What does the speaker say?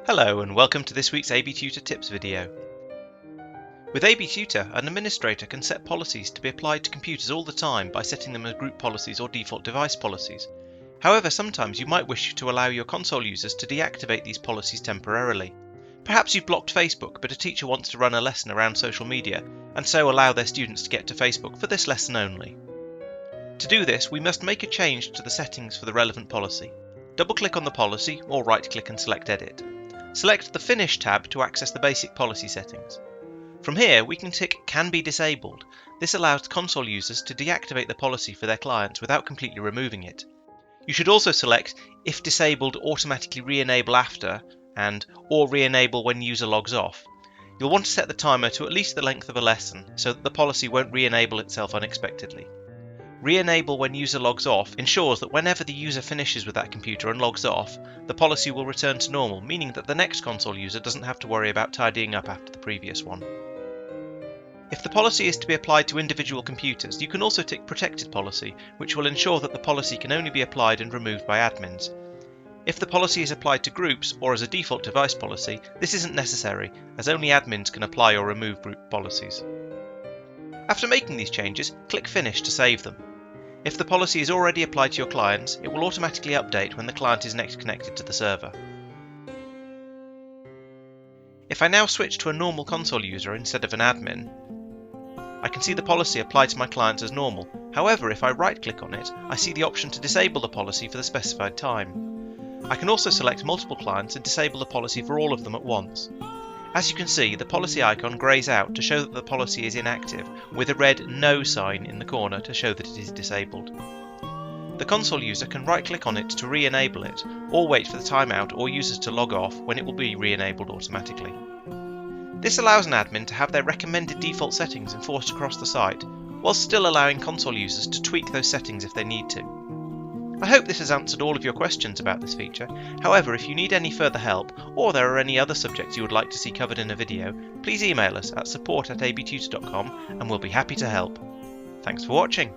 Hello and welcome to this week's AB Tutor Tips video. With AB Tutor, an administrator can set policies to be applied to computers all the time by setting them as group policies or default device policies. However, sometimes you might wish to allow your console users to deactivate these policies temporarily. Perhaps you've blocked Facebook, but a teacher wants to run a lesson around social media and so allow their students to get to Facebook for this lesson only. To do this, we must make a change to the settings for the relevant policy. Double-click on the policy or right-click and select Edit. Select the Finish tab to access the basic policy settings. From here, we can tick Can be disabled. This allows console users to deactivate the policy for their clients without completely removing it. You should also select If disabled, automatically re-enable after and or re-enable when user logs off. You'll want to set the timer to at least the length of a lesson so that the policy won't re-enable itself unexpectedly. Re-enable when user logs off ensures that whenever the user finishes with that computer and logs off, the policy will return to normal, meaning that the next console user doesn't have to worry about tidying up after the previous one. If the policy is to be applied to individual computers, you can also tick Protected Policy, which will ensure that the policy can only be applied and removed by admins. If the policy is applied to groups or as a default device policy, this isn't necessary, as only admins can apply or remove group policies. After making these changes, click Finish to save them. If the policy is already applied to your clients, it will automatically update when the client is next connected to the server. If I now switch to a normal console user instead of an admin, I can see the policy applied to my clients as normal. However, if I right-click on it, I see the option to disable the policy for the specified time. I can also select multiple clients and disable the policy for all of them at once. As you can see, the policy icon greys out to show that the policy is inactive, with a red No sign in the corner to show that it is disabled. The console user can right-click on it to re-enable it, or wait for the timeout or users to log off when it will be re-enabled automatically. This allows an admin to have their recommended default settings enforced across the site, whilst still allowing console users to tweak those settings if they need to. I hope this has answered all of your questions about this feature. However, if you need any further help, or there are any other subjects you would like to see covered in a video, please email us at support@abtutor.com and we'll be happy to help. Thanks for watching.